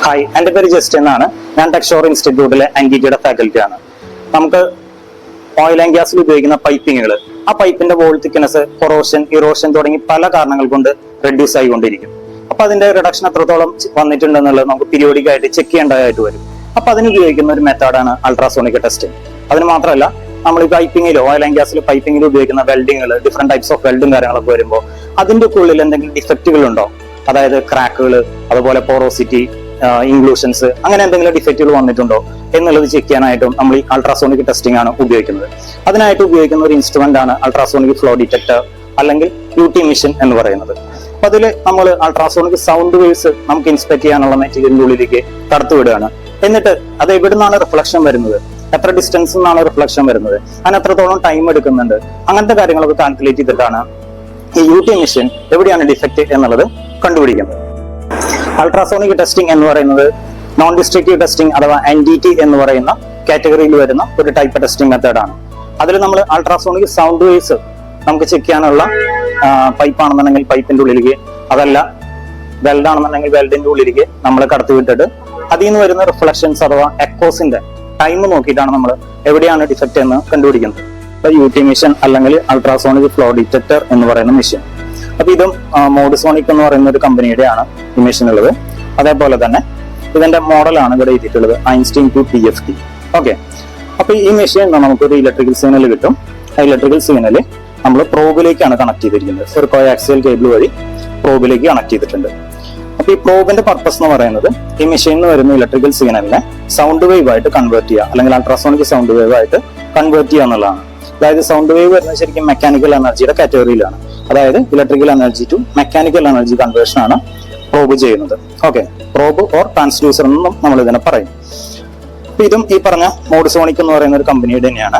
Hi, എൻ്റെ പേര് just എന്നാണ്. ഞാൻ ടെക്സ്റ്റോർ ഇൻസ്റ്റിറ്റ്യൂട്ടിലെ എൻജിറ്റിയുടെ ഫാക്കൽറ്റിയാണ്. നമുക്ക് ഓയിൽ ആൻഡ് ഗ്യാസിൽ ഉപയോഗിക്കുന്ന പൈപ്പിങ്ങുകൾ, ആ പൈപ്പിന്റെ വോൾ തിക്നെസ്, കൊറോഷൻ, ഇറോഷൻ തുടങ്ങി പല കാരണങ്ങൾ കൊണ്ട് റെഡ്യൂസ് ആയിക്കൊണ്ടിരിക്കും. അപ്പൊ അതിന്റെ റിഡക്ഷൻ എത്രത്തോളം വന്നിട്ടുണ്ടെന്നുള്ളത് നമുക്ക് പീരിയോഡിക് ആയിട്ട് ചെക്ക് ചെയ്യേണ്ടതായിട്ട് വരും. അപ്പൊ അതിന് ഉപയോഗിക്കുന്ന ഒരു മെത്തേഡാണ് അൾട്രാസോണിക് ടെസ്റ്റിംഗ്. അതിന് മാത്രമല്ല, നമ്മൾ ഈ പൈപ്പിങ്ങിലോ ഓയിൽ ആൻഡ് ഗ്യാസിൽ പൈപ്പിങ്ങിൽ ഉപയോഗിക്കുന്ന വെൽഡിങ്ങൾ, ഡിഫറെന്റ് ടൈപ്സ് ഓഫ് വെൽഡും കാര്യങ്ങളൊക്കെ വരുമ്പോൾ അതിന്റെ ഉള്ളിൽ എന്തെങ്കിലും ഡിഫക്റ്റുകൾ ഉണ്ടോ, അതായത് ക്രാക്കുകൾ, അതുപോലെ പോറോസിറ്റി, ഇൻക്ലൂഷൻസ്, അങ്ങനെ എന്തെങ്കിലും ഡിഫക്റ്റുകൾ വന്നിട്ടുണ്ടോ എന്നുള്ളത് ചെക്ക് ചെയ്യാനായിട്ടും നമ്മൾ ഈ അൾട്രാസോണിക് ടെസ്റ്റിംഗ് ആണ് ഉപയോഗിക്കുന്നത്. അതിനായിട്ട് ഉപയോഗിക്കുന്ന ഒരു ഇൻസ്ട്രുമെന്റ് ആണ് അൾട്രാസോണിക് ഫ്ലോ ഡിറ്റക്ടർ അല്ലെങ്കിൽ UT മെഷീൻ എന്ന് പറയുന്നത്. അപ്പൊ അതിൽ നമ്മൾ അൾട്രാസോണിക് സൗണ്ട് വേവ്സ് നമുക്ക് ഇൻസ്പെക്ട് ചെയ്യാനുള്ള മെറ്റീരിയലിന്റെ ഉള്ളിലേക്ക് കടത്തുവിടുകയാണ്. എന്നിട്ട് അത് എവിടെ നിന്നാണ് റിഫ്ലക്ഷൻ വരുന്നത്, എത്ര ഡിസ്റ്റൻസ് നിന്നാണ് റിഫ്ലക്ഷൻ വരുന്നത്, അതിന് എത്രത്തോളം ടൈം എടുക്കുന്നുണ്ട്, അങ്ങനത്തെ കാര്യങ്ങളൊക്കെ കാൽക്കുലേറ്റ് ചെയ്തിട്ടാണ് ഈ UT മെഷീൻ എവിടെയാണ് ഡിഫക്റ്റ് എന്നുള്ളത് കണ്ടുപിടിക്കുന്നത്. അൾട്രാസോണിക് ടെസ്റ്റിംഗ് എന്ന് പറയുന്നത് നോൺ ഡിസ്ട്രക്റ്റീവ് ടെസ്റ്റിംഗ് അഥവാ NDT എന്ന് പറയുന്ന കാറ്റഗറിയിൽ വരുന്ന ഒരു ടൈപ്പ് ടെസ്റ്റിംഗ് മെത്തേഡാണ്. അതിൽ നമ്മൾ അൾട്രാസോണിക് സൗണ്ട് വേവ്സ് നമുക്ക് ചെക്ക് ചെയ്യാനുള്ള പൈപ്പ് ആണെന്നുണ്ടെങ്കിൽ പൈപ്പിന്റെ ഉള്ളിലേക്ക്, അതല്ല വെൽഡ് ആണെന്നുണ്ടെങ്കിൽ വെൽഡിന്റെ ഉള്ളിലേക്ക് നമ്മൾ കടത്തി വിട്ടിട്ട് അതിൽ നിന്ന് വരുന്ന റിഫ്ലക്ഷൻസ് അഥവാ എക്കോസിന്റെ ടൈം നോക്കിയിട്ടാണ് നമ്മൾ എവിടെയാണ് ഡിഫക്റ്റ് എന്ന് കണ്ടുപിടിക്കുന്നത്. ഇപ്പൊ UT മെഷീൻ അല്ലെങ്കിൽ അൾട്രാസോണിക് ഫ്ലോ ഡിറ്റക്ടർ എന്ന് പറയുന്ന മെഷീൻ. അപ്പൊ ഇതും മോഡ്സോണിക് എന്ന് പറയുന്ന ഒരു കമ്പനിയുടെയാണ് ഈ മെഷീൻ ഉള്ളത്. അതേപോലെ തന്നെ ഇതിന്റെ മോഡലാണ് ഇവിടെ എഴുതിയിട്ടുള്ളത്, ഐൻസ്റ്റീൻ 2 TFT. ഓക്കെ, അപ്പൊ ഈ മെഷീൻ നമുക്കൊരു ഇലക്ട്രിക്കൽ സിഗ്നൽ കിട്ടും. ആ ഇലക്ട്രിക്കൽ സിഗ്നൽ നമ്മൾ പ്രോബിലേക്കാണ് കണക്ട് ചെയ്തിരിക്കുന്നത്. ഒരു കോയാക്സിയൽ കേബിൾ വഴി പ്രോബിലേക്ക് കണക്ട് ചെയ്തിട്ടുണ്ട്. അപ്പൊ ഈ പ്രോബിന്റെ പർപ്പസ് എന്ന് പറയുന്നത് ഈ മെഷീനിൽ നിന്ന് വരുന്ന ഇലക്ട്രിക്കൽ സിഗ്നലിനെ സൗണ്ട് വേവ് ആയിട്ട് കൺവേർട്ട് ചെയ്യുക, അല്ലെങ്കിൽ അൾട്രാസോണിക് സൗണ്ട് വേവ് ആയിട്ട് കൺവേർട്ട് ചെയ്യുക എന്നുള്ളതാണ്. അതായത് സൗണ്ട് വേവ് വരുന്നത് ശരിക്കും മെക്കാനിക്കൽ എനർജിയുടെ കാറ്റഗറിയിലാണ്. അതായത് electrical energy to mechanical energy conversion ആണ് പ്രോബ് ചെയ്യുന്നത്. ഓക്കെ, പ്രോബ് ഓർ ട്രാൻസ്ഡ്യൂസർ എന്നും നമ്മൾ ഇതിനെ പറയും. അപ്പൊ ഇതും ഈ പറഞ്ഞ മോഡ്സോണിക് എന്ന് പറയുന്ന ഒരു കമ്പനിയുടെ തന്നെയാണ്.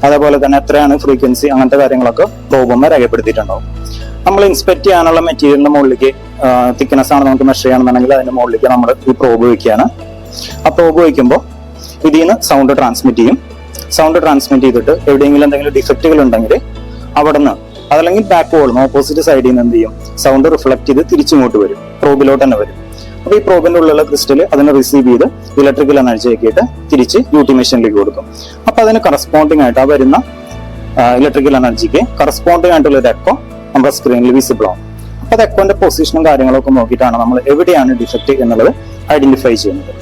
അതേപോലെ തന്നെ എത്രയാണ് ഫ്രീക്വൻസി, അങ്ങനത്തെ കാര്യങ്ങളൊക്കെ പ്രോബുമ്മ രേഖപ്പെടുത്തിയിട്ടുണ്ടാവും. നമ്മൾ ഇൻസ്പെക്ട് ചെയ്യാനുള്ള മെറ്റീരിയലിന്റെ മുകളിലേക്ക് തിക്നെസ് ആണ് നമുക്ക് മെഷർ ചെയ്യണമെന്നുണ്ടെങ്കിൽ അതിന്റെ മുകളിലേക്ക് നമ്മൾ ഈ പ്രോബ് വയ്ക്കുകയാണ്. ആ പ്രോബ് വയ്ക്കുമ്പോൾ ഇതിൽ നിന്ന് സൗണ്ട് ട്രാൻസ്മിറ്റ് ചെയ്യും. സൗണ്ട് ട്രാൻസ്മിറ്റ് ചെയ്തിട്ട് എവിടെയെങ്കിലും എന്തെങ്കിലും ഡിഫക്റ്റുകൾ ഉണ്ടെങ്കിൽ അവിടെ നിന്ന്, അതല്ലെങ്കിൽ ബാക്ക് വോളിന് ഓപ്പോസിറ്റ് സൈഡിൽ നിന്ന് എന്ത് ചെയ്യും, സൗണ്ട് റിഫ്ലക്ട് ചെയ്ത് തിരിച്ചിങ്ങോട്ട് വരും, പ്രോബിലോട്ട് തന്നെ വരും. അപ്പൊ ഈ പ്രോബിന്റെ ഉള്ളിലുള്ള ക്രിസ്റ്റൽ അതിനെ റിസീവ് ചെയ്ത് ഇലക്ട്രിക്കൽ എനർജി ആക്കിയിട്ട് തിരിച്ച് UT മെഷീനിലേക്ക് കൊടുക്കും. അപ്പൊ അതിന് കറസ്പോണ്ടിങ് ആയിട്ട് ആ വരുന്ന ഇലക്ട്രിക്കൽ എനർജിക്ക് കറസ്പോണ്ടിങ് ആയിട്ടുള്ള ഒരു എക്കോ നമ്മുടെ സ്ക്രീനിൽ വിസിബിൾ ആവും. അപ്പൊ അത് എക്കോന്റെ പൊസിഷനും കാര്യങ്ങളൊക്കെ നോക്കിയിട്ടാണ് നമ്മൾ എവിടെയാണ് ഡിഫക്റ്റ് എന്നുള്ളത് ഐഡന്റിഫൈ ചെയ്യുന്നത്.